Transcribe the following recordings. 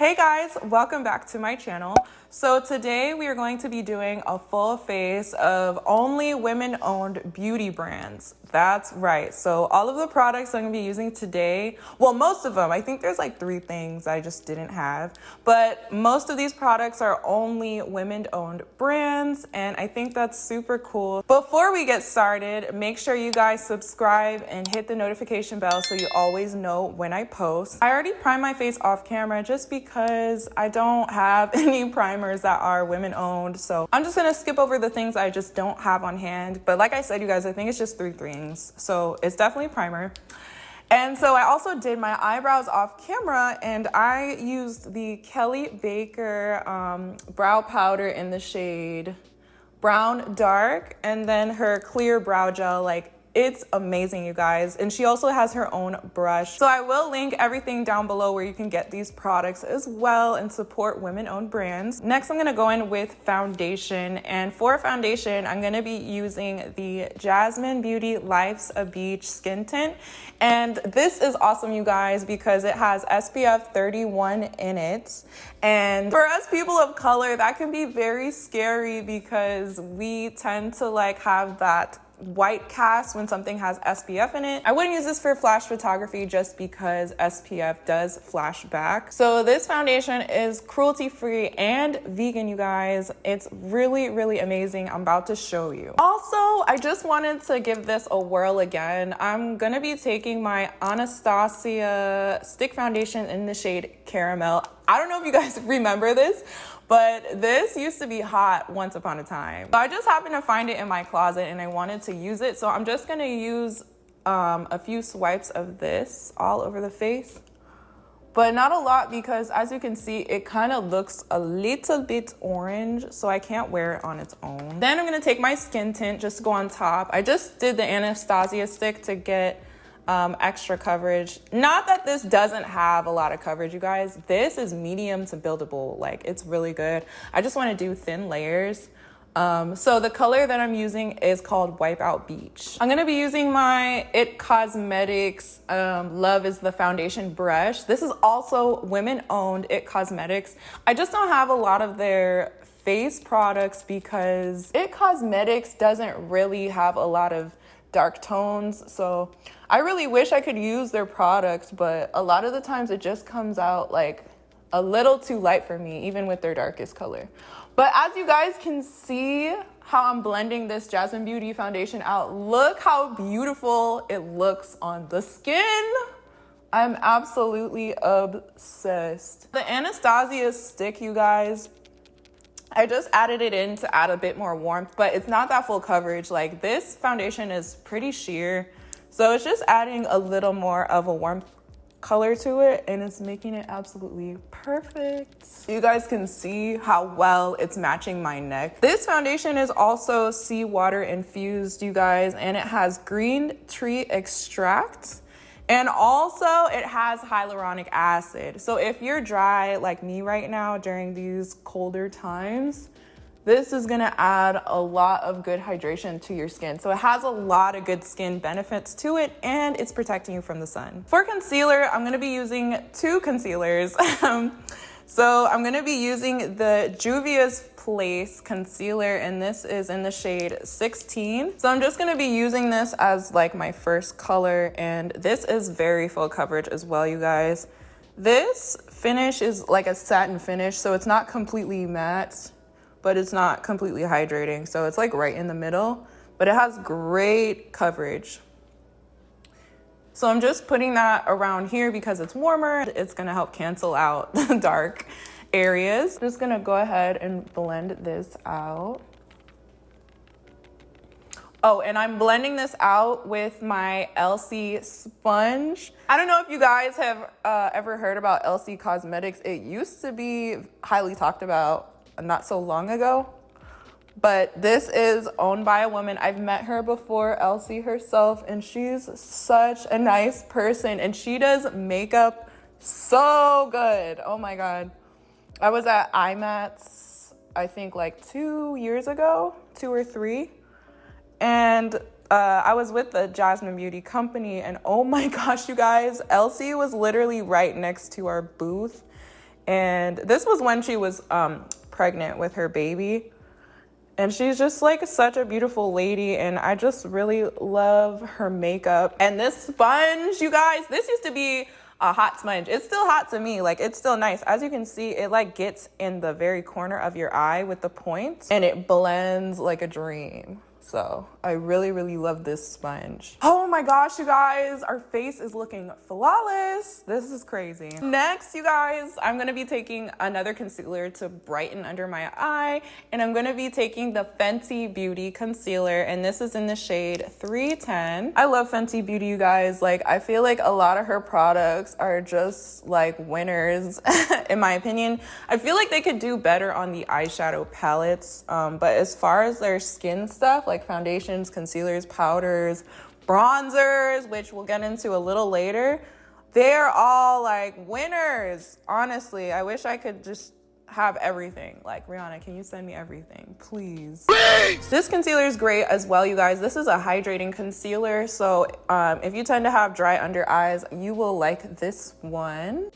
Hey guys, welcome back to my channel. So today we are going to be doing a full face of only women-owned beauty brands. That's right. So all of the products I'm gonna be using today, well, most of them, I think there's like 3 things I just didn't have, but most of these products are only women-owned brands, and I think that's super cool. Before we get started, make sure you guys subscribe and hit the notification bell so you always know when I post. I already primed my face off camera just because I don't have any primers that are women-owned, so I'm just gonna skip over the things I just don't have on hand. But like I said, you guys, I think it's just 3 things. So it's definitely primer. And so I also did my eyebrows off camera, and I used the Kelly Baker brow powder in the shade Brown Dark, and then her clear brow gel. Like, it's amazing, you guys. And she also has her own brush. So I will link everything down below where you can get these products as well and support women-owned brands. Next, I'm gonna go in with foundation. And for foundation, I'm gonna be using the Jasmine Beauty Life's a Beach Skin Tint. And this is awesome, you guys, because it has SPF 31 in it. And for us people of color, that can be very scary because we tend to like have that white cast when something has SPF in it. I wouldn't use this for flash photography just because SPF does flash back. So this foundation is cruelty-free and vegan, you guys. It's really, really amazing. I'm about to show you. Also, I just wanted to give this a whirl again. I'm gonna be taking my Anastasia stick foundation in the shade Caramel. I don't know if you guys remember this, but this used to be hot once upon a time. So I just happened to find it in my closet and I wanted to use it. So I'm just gonna use a few swipes of this all over the face, but not a lot because as you can see, it kind of looks a little bit orange, so I can't wear it on its own. Then I'm gonna take my skin tint just to go on top. I just did the Anastasia stick to get extra coverage. Not that this doesn't have a lot of coverage, you guys. This is medium to buildable. Like, it's really good. I just want to do thin layers. So the color that I'm using is called Wipeout Beach. I'm gonna be using my It Cosmetics Love is the Foundation brush. This is also women-owned It Cosmetics. I just don't have a lot of their face products because It Cosmetics doesn't really have a lot of dark tones, so I really wish I could use their products, but a lot of the times it just comes out like a little too light for me, even with their darkest color. But as you guys can see how I'm blending this Jasmine Beauty foundation out, look how beautiful it looks on the skin. I'm absolutely obsessed. The Anastasia stick, you guys, I just added it in to add a bit more warmth, but it's not that full coverage. Like, this foundation is pretty sheer, so it's just adding a little more of a warm color to it, and it's making it absolutely perfect. You guys can see how well it's matching my neck. This foundation is also seawater infused, you guys, and it has green tea extract. And also it has hyaluronic acid. So if you're dry like me right now during these colder times, this is gonna add a lot of good hydration to your skin. So it has a lot of good skin benefits to it, and it's protecting you from the sun. For concealer, I'm gonna be using 2 concealers. So I'm gonna be using the Juvia's Place concealer, and this is in the shade 16. So I'm just gonna be using this as like my first color, and this is very full coverage as well, you guys. This finish is like a satin finish, so it's not completely matte, but it's not completely hydrating. So it's like right in the middle, but it has great coverage. So I'm just putting that around here because it's warmer. It's gonna help cancel out the dark areas. Just gonna go ahead and blend this out. Oh, and I'm blending this out with my LC sponge. I don't know if you guys have ever heard about LC Cosmetics. It used to be highly talked about not so long ago, but this is owned by a woman. I've met her before, Elsie herself, and she's such a nice person, and she does makeup so good. Oh my God. I was at IMATS, I think like 2 years ago, 2 or 3. And I was with the Jasmine Beauty company, and oh my gosh, you guys, Elsie was literally right next to our booth. And this was when she was pregnant with her baby. And she's just like such a beautiful lady, and I just really love her makeup. And this sponge, you guys, this used to be a hot sponge. It's still hot to me, like it's still nice. As you can see, it like gets in the very corner of your eye with the point, and it blends like a dream. So I really, really love this sponge. Oh my gosh, you guys, our face is looking flawless. This is crazy. Next, you guys, I'm gonna be taking another concealer to brighten under my eye, and I'm gonna be taking the Fenty Beauty concealer, and this is in the shade 310. I love Fenty Beauty, you guys. Like, I feel like a lot of her products are just like winners, in my opinion. I feel like they could do better on the eyeshadow palettes, but as far as their skin stuff, like foundations, concealers, powders, bronzers, which we'll get into a little later, they're all like winners. Honestly, I wish I could just have everything. Like, Rihanna, can you send me everything, please? This concealer is great as well, you guys. This is a hydrating concealer, so if you tend to have dry under eyes, you will like this one.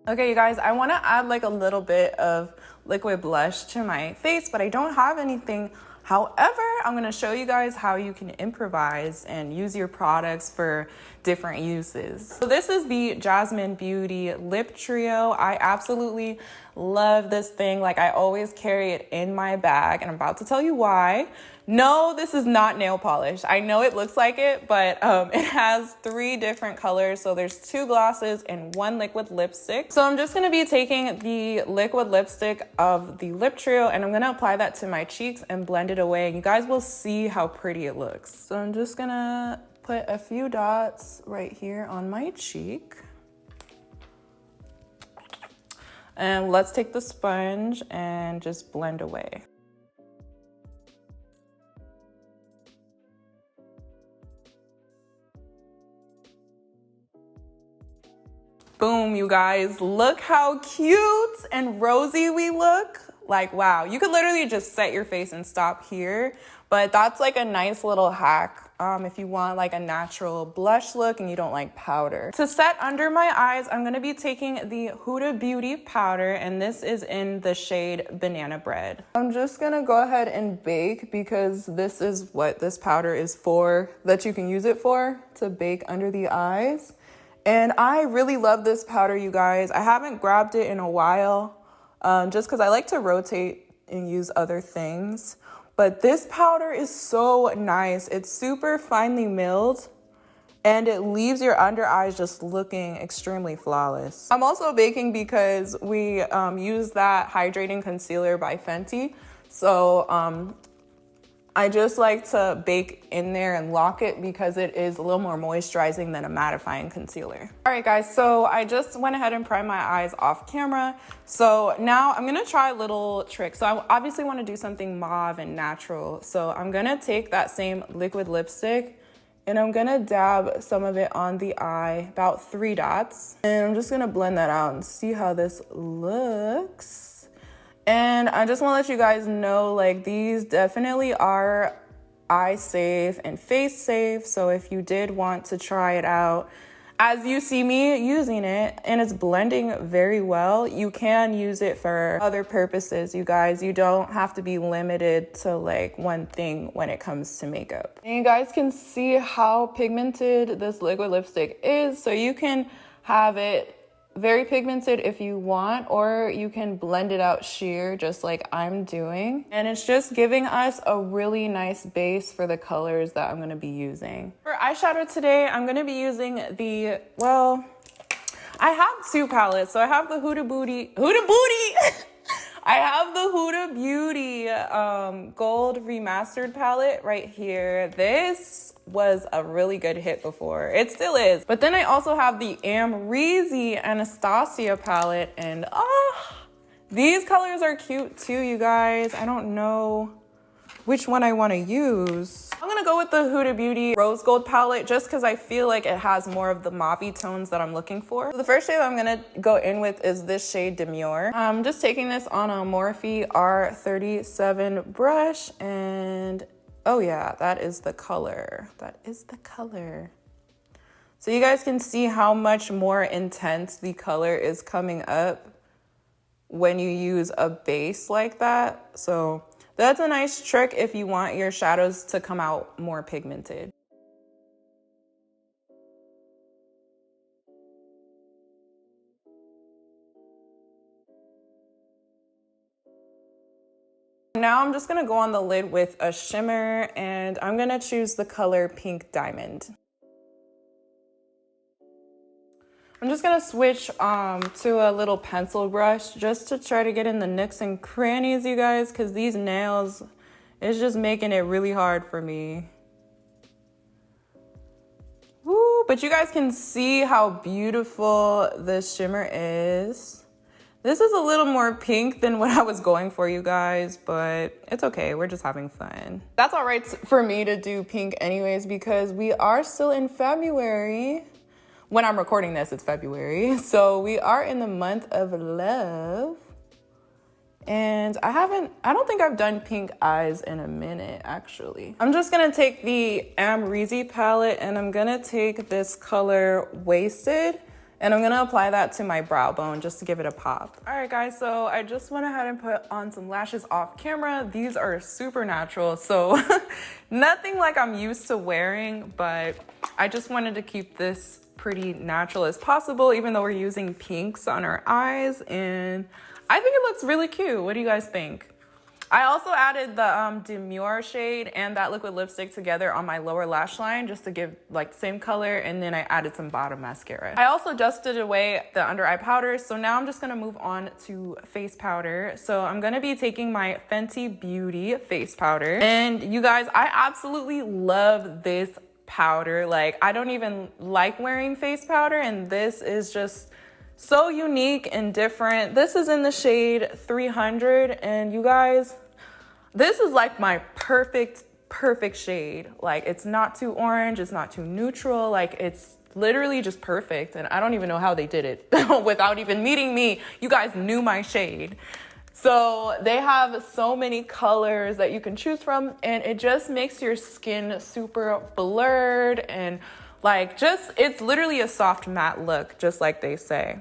Okay, you guys, I want to add like a little bit of liquid blush to my face, but I don't have anything. However, I'm going to show you guys how you can improvise and use your products for different uses. So this is the Jasmine Beauty Lip Trio. I absolutely love this thing. Like, I always carry it in my bag, and I'm about to tell you why. No, this is not nail polish. I know it looks like it, but it has 3 different colors. So there's 2 glosses and 1 liquid lipstick. So I'm just gonna be taking the liquid lipstick of the Lip Trio, and I'm gonna apply that to my cheeks and blend it away. And you guys will see how pretty it looks. So I'm just gonna put a few dots right here on my cheek. And let's take the sponge and just blend away. Boom, you guys, look how cute and rosy we look. Like, wow, you could literally just set your face and stop here, but that's like a nice little hack if you want like a natural blush look and you don't like powder. To set under my eyes, I'm gonna be taking the Huda Beauty powder, and this is in the shade Banana Bread. I'm just gonna go ahead and bake because this is what this powder is for, that you can use it for, to bake under the eyes. And I really love this powder, you guys. I haven't grabbed it in a while just because I like to rotate and use other things. But this powder is so nice. It's super finely milled, and it leaves your under eyes just looking extremely flawless. I'm also baking because we use that hydrating concealer by Fenty. So I just like to bake in there and lock it because it is a little more moisturizing than a mattifying concealer. All right, guys, so I just went ahead and primed my eyes off camera. So now I'm gonna try a little trick. So I obviously wanna do something mauve and natural. So I'm gonna take that same liquid lipstick and I'm gonna dab some of it on the eye, about 3 dots. And I'm just gonna blend that out and see how this looks. And I just want to let you guys know, like, these definitely are eye safe and face safe. So if you did want to try it out, as you see me using it and it's blending very well, you can use it for other purposes, you guys. You don't have to be limited to like one thing when it comes to makeup. And you guys can see how pigmented this liquid lipstick is. So you can have it very pigmented if you want, or you can blend it out sheer just like I'm doing. And it's just giving us a really nice base for the colors that I'm gonna be using. For eyeshadow today, I'm gonna be using the, well, I have 2 palettes. So I have the Huda Booty. I have the Huda Beauty Gold Remastered palette right here. This was a really good hit before. It still is. But then I also have the ANASTASIA palette, and these colors are cute too, you guys. I don't know which one I want to use. I'm gonna go with the Huda Beauty Rose Gold palette just because I feel like it has more of the mauvey tones that I'm looking for. So the first shade I'm gonna go in with is this shade Demure. I'm just taking this on a Morphe R37 brush, and oh yeah, that is the color. That is the color. So you guys can see how much more intense the color is coming up when you use a base like that. So that's a nice trick if you want your shadows to come out more pigmented. Now I'm just gonna go on the lid with a shimmer, and I'm gonna choose the color Pink Diamond. I'm just gonna switch to a little pencil brush just to try to get in the nooks and crannies, you guys, because these nails is just making it really hard for me. Woo, but you guys can see how beautiful this shimmer is. This is a little more pink than what I was going for, you guys, but it's okay, we're just having fun. That's all right for me to do pink anyways, because we are still in February. When I'm recording this, it's February. So we are in the month of love. And I don't think I've done pink eyes in a minute, actually. I'm just gonna take the Amrezy palette, and I'm gonna take this color Wasted, and I'm gonna apply that to my brow bone just to give it a pop. All right, guys, so I just went ahead and put on some lashes off camera. These are super natural, so nothing like I'm used to wearing, but I just wanted to keep this pretty natural as possible, even though we're using pinks on our eyes, and I think it looks really cute. What do you guys think? I also added the Demure shade and that liquid lipstick together on my lower lash line just to give like the same color, and then I added some bottom mascara. I also dusted away the under eye powder, so now I'm just gonna move on to face powder. So I'm gonna be taking my Fenty Beauty face powder, and you guys, I absolutely love this powder. Like, I don't even like wearing face powder, and this is just so unique and different. This is in the shade 300, and you guys, this is like my perfect shade. Like, it's not too orange, it's not too neutral, like it's literally just perfect, and I don't even know how they did it without even meeting me. You guys knew my shade. So they have so many colors that you can choose from, and it just makes your skin super blurred and like just, it's literally a soft matte look, just like they say.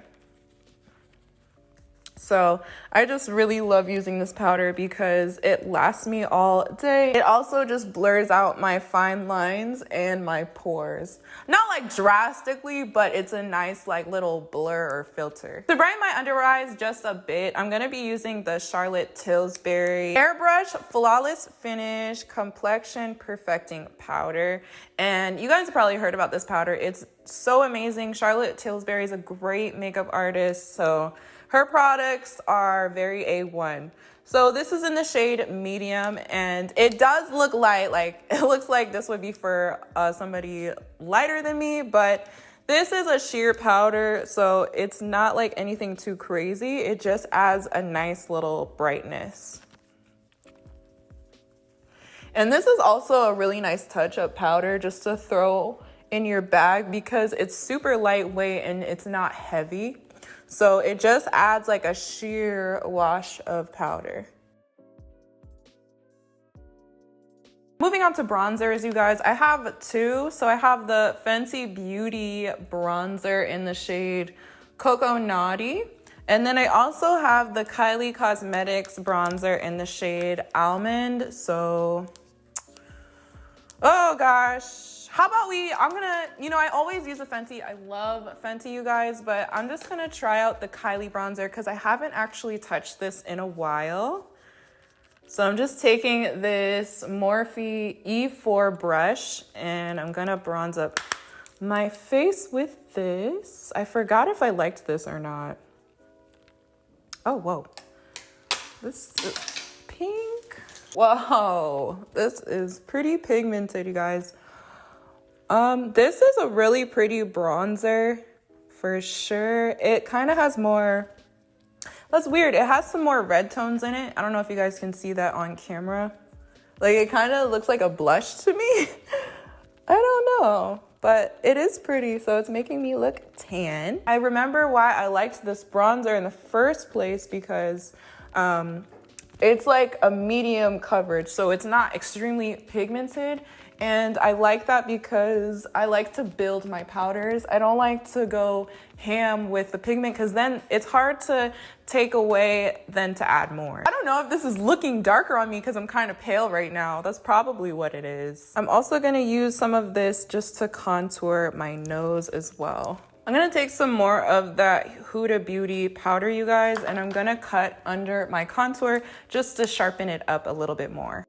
So I just really love using this powder because it lasts me all day. It also just blurs out my fine lines and my pores. Not like drastically, but it's a nice like little blur or filter. To brighten my under eyes just a bit, I'm gonna be using the Charlotte Tillbury Airbrush Flawless Finish Complexion Perfecting Powder. And you guys have probably heard about this powder. It's so amazing. Charlotte Tillbury is a great makeup artist, so her products are very A1. So this is in the shade medium, and it does look light. Like, it looks like this would be for somebody lighter than me, but this is a sheer powder, so it's not like anything too crazy. It just adds a nice little brightness. And this is also a really nice touch-up powder just to throw in your bag because it's super lightweight and it's not heavy. So it just adds like a sheer wash of powder. Moving on to bronzers, you guys, I have two. So I have the Fenty Beauty bronzer in the shade Cocoa Naughty. And then I also have the Kylie Cosmetics bronzer in the shade Almond. So, oh gosh. How about I always use a Fenty. I love Fenty, you guys, but I'm just gonna try out the Kylie bronzer because I haven't actually touched this in a while. So I'm just taking this Morphe E4 brush and I'm gonna bronze up my face with this. I forgot if I liked this or not. Oh, whoa. This is pink. Whoa, this is pretty pigmented, you guys. This is a really pretty bronzer for sure. It kind of has more, that's weird. It has some more red tones in it. I don't know if you guys can see that on camera, Like, it kind of looks like a blush to me. I don't know, but it is pretty, so it's making me look tan. I remember why I liked this bronzer in the first place because it's like a medium coverage, so it's not extremely pigmented. And I like that because I like to build my powders. I don't like to go ham with the pigment because then it's hard to take away than to add more. I don't know if this is looking darker on me because I'm kind of pale right now. That's probably what it is. I'm also gonna use some of this just to contour my nose as well. I'm gonna take some more of that Huda Beauty powder, you guys, and I'm gonna cut under my contour just to sharpen it up a little bit more.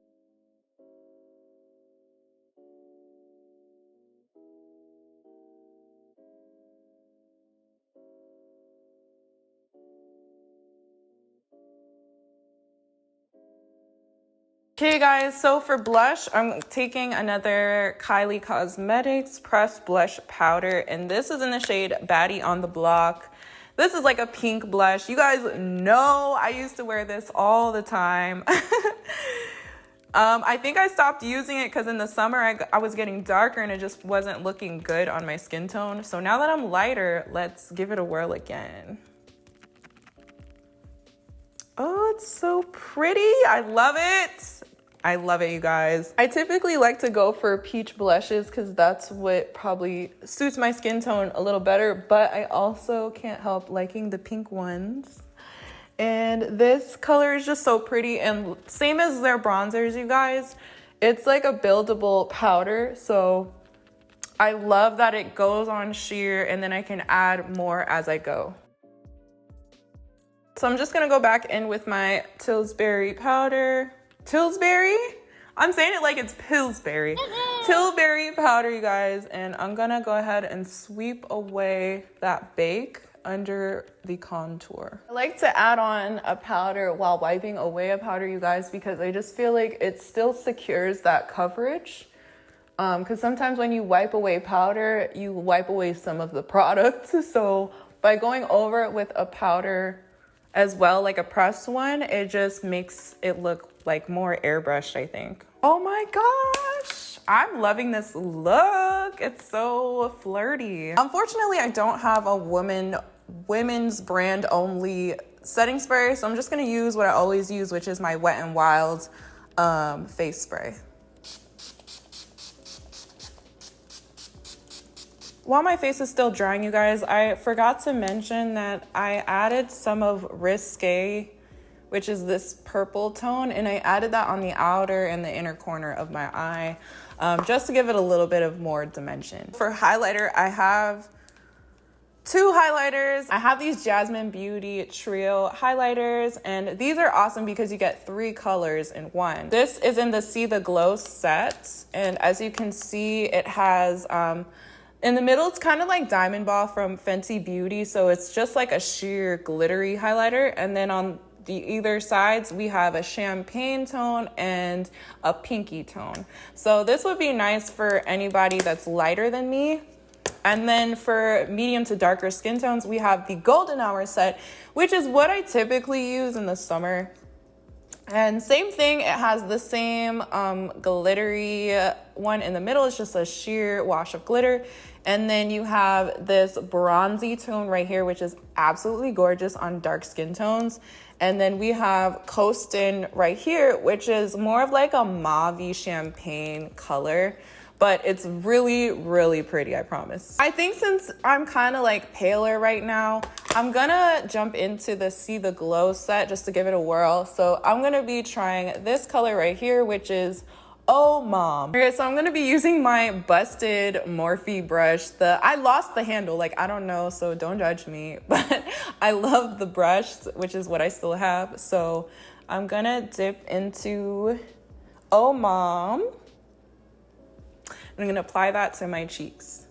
Okay guys, so for blush, I'm taking another Kylie Cosmetics Pressed Blush Powder, and this is in the shade Baddie on the Block. This is like a pink blush. You guys know I used to wear this all the time. I think I stopped using it because in the summer I was getting darker and it just wasn't looking good on my skin tone. So now that I'm lighter, let's give it a whirl again. Oh, it's so pretty. I love it. I love it, you guys. I typically like to go for peach blushes because that's what probably suits my skin tone a little better, but I also can't help liking the pink ones. And this color is just so pretty, and same as their bronzers, you guys. It's like a buildable powder, so I love that it goes on sheer and then I can add more as I go. So I'm just gonna go back in with my Tillbury powder. Tillbury? I'm saying it like it's Pillsbury. Tillbury powder, you guys. And I'm gonna go ahead and sweep away that bake under the contour. I like to add on a powder while wiping away a powder, you guys, because I just feel like it still secures that coverage. Because sometimes when you wipe away powder, you wipe away some of the product. So by going over it with a powder as well, like a pressed one, it just makes it look like more airbrushed, I think. Oh my gosh, I'm loving this look. It's so flirty. Unfortunately, I don't have a women's brand only setting spray, so I'm just gonna use what I always use, which is my Wet n Wild face spray. While my face is still drying, you guys, I forgot to mention that I added some of Risque, which is this purple tone, and I added that on the outer and the inner corner of my eye, just to give it a little bit of more dimension. For highlighter, I have two highlighters. I have these Jasmine Beauty Trio highlighters, and these are awesome because you get 3 colors in one. This is in the See the Glow set, and as you can see, it has in the middle, it's kind of like Diamond Ball from Fenty Beauty, so it's just like a sheer glittery highlighter. And then on the either sides, we have a champagne tone and a pinky tone. So this would be nice for anybody that's lighter than me. And then for medium to darker skin tones, we have the Golden Hour set, which is what I typically use in the summer. And same thing, it has the same glittery one in the middle. It's just a sheer wash of glitter. And then you have this bronzy tone right here, which is absolutely gorgeous on dark skin tones. And then we have Coastin' right here, which is more of like a mauve champagne color. But it's really, really pretty, I promise. I think since I'm kind of like paler right now, I'm gonna jump into the See the Glow set just to give it a whirl. So I'm gonna be trying this color right here, which is Oh Mom. Okay, so I'm gonna be using my busted Morphe brush. I lost the handle, like I don't know, so don't judge me. But I love the brush, which is what I still have. So I'm gonna dip into Oh Mom. I'm gonna apply that to my cheeks.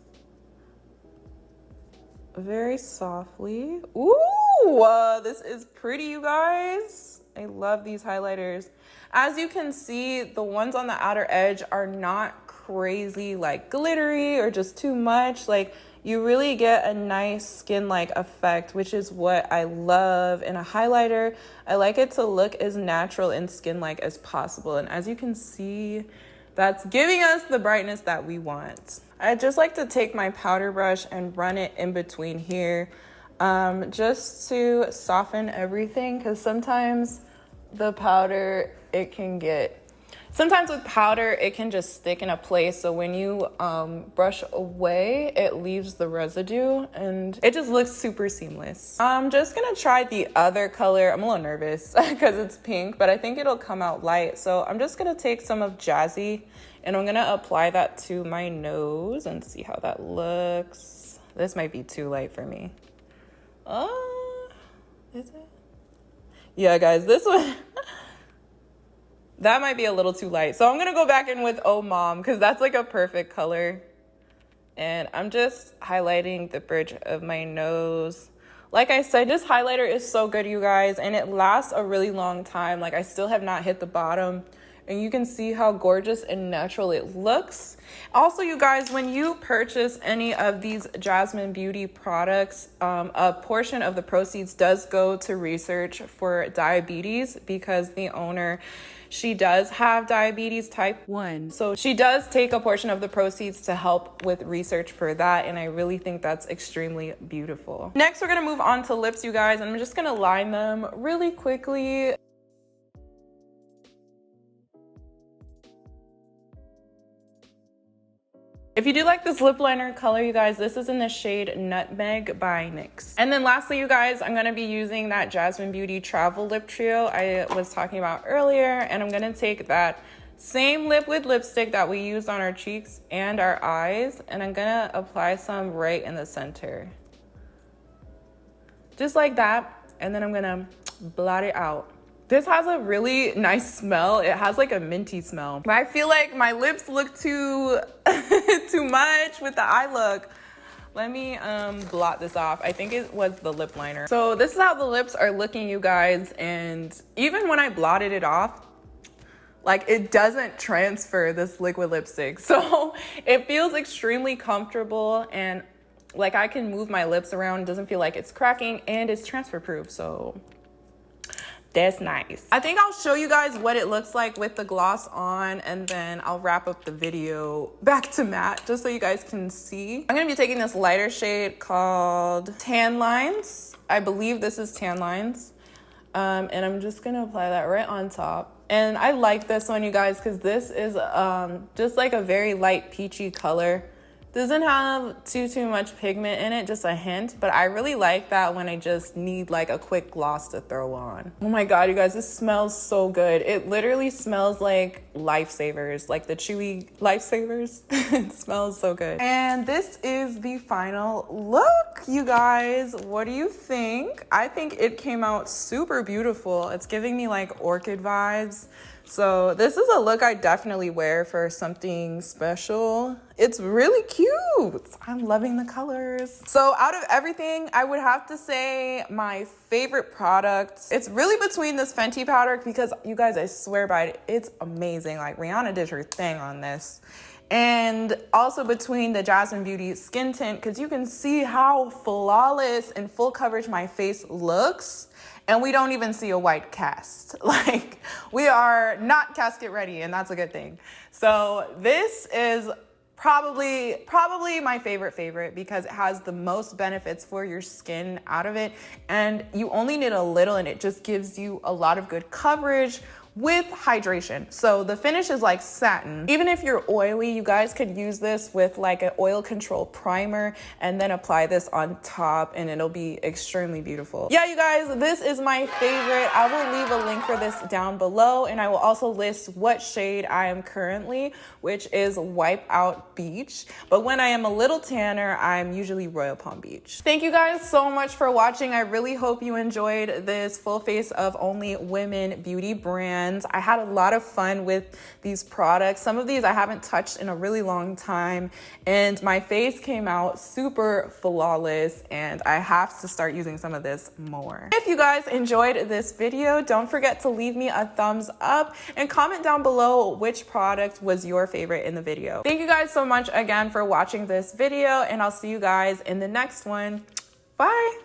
Very softly. Ooh, this is pretty, you guys. I love these highlighters. As you can see, the ones on the outer edge are not crazy like glittery or just too much. Like, you really get a nice skin-like effect, which is what I love in a highlighter. I like it to look as natural and skin-like as possible. And as you can see, that's giving us the brightness that we want. I just like to take my powder brush and run it in between here, just to soften everything, because sometimes the powder, sometimes with powder, it can just stick in a place. So when you brush away, it leaves the residue and it just looks super seamless. I'm just gonna try the other color. I'm a little nervous because it's pink, but I think it'll come out light. So I'm just gonna take some of Jazzy and I'm gonna apply that to my nose and see how that looks. This might be too light for me. Is it? Yeah, guys, this one, that might be a little too light. So I'm gonna go back in with Oh Mom, because that's like a perfect color. And I'm just highlighting the bridge of my nose. Like I said, this highlighter is so good, you guys, and it lasts a really long time. Like, I still have not hit the bottom. And you can see how gorgeous and natural it looks. Also, you guys, when you purchase any of these Jasmine Beauty products, a portion of the proceeds does go to research for diabetes, because the owner, she does have diabetes type 1. So she does take a portion of the proceeds to help with research for that. And I really think that's extremely beautiful. Next, we're gonna move on to lips, you guys. And I'm just gonna line them really quickly. If you do like this lip liner color, you guys, this is in the shade Nutmeg by NYX. And then lastly, you guys, I'm gonna be using that Jasmine Beauty Travel Lip Trio I was talking about earlier, and I'm gonna take that same liquid lipstick that we used on our cheeks and our eyes, and I'm gonna apply some right in the center. Just like that, and then I'm gonna blot it out. This has a really nice smell. It has like a minty smell. But I feel like my lips look too much with the eye look. Let me blot this off. I think it was the lip liner. So this is how the lips are looking, you guys. And even when I blotted it off, like, it doesn't transfer, this liquid lipstick. So it feels extremely comfortable, and like, I can move my lips around. It doesn't feel like it's cracking, and it's transfer proof. So that's nice. I think I'll show you guys what it looks like with the gloss on, and then I'll wrap up the video back to matte just so you guys can see. I'm gonna be taking this lighter shade called Tan Lines. I believe this is Tan Lines. And I'm just gonna apply that right on top. And I like this one, you guys, because this is just like a very light peachy color. Doesn't have too much pigment in it, just a hint, but I really like that when I just need like a quick gloss to throw on. Oh my God, you guys, this smells so good. It literally smells like Lifesavers, like the chewy Lifesavers. It smells so good. And this is the final look, you guys. What do you think? I think it came out super beautiful. It's giving me like orchid vibes. So this is a look I definitely wear for something special. It's really cute. I'm loving the colors. So out of everything, I would have to say my favorite product, it's really between this Fenty powder, because you guys, I swear by it, it's amazing. Like, Rihanna did her thing on this. And also between the Jasmine Beauty skin tint, because you can see how flawless and full coverage my face looks. And we don't even see a white cast. Like, we are not casket ready, and that's a good thing. So this is probably my favorite, because it has the most benefits for your skin out of it. And you only need a little, and it just gives you a lot of good coverage with hydration. So the finish is like satin. Even if you're oily, you guys could use this with like an oil control primer and then apply this on top, and it'll be extremely beautiful. Yeah, you guys, this is my favorite. I will leave a link for this down below, and I will also list what shade I am currently, which is Wipeout Beach. But when I am a little tanner, I'm usually Royal Palm Beach. Thank you guys so much for watching. I really hope you enjoyed this full face of only women beauty brand. brands. I had a lot of fun with these products. Some of these I haven't touched in a really long time, and my face came out super flawless, and I have to start using some of this more. If you guys enjoyed this video, don't forget to leave me a thumbs up and comment down below which product was your favorite in the video. Thank you guys so much again for watching this video, and I'll see you guys in the next one. Bye.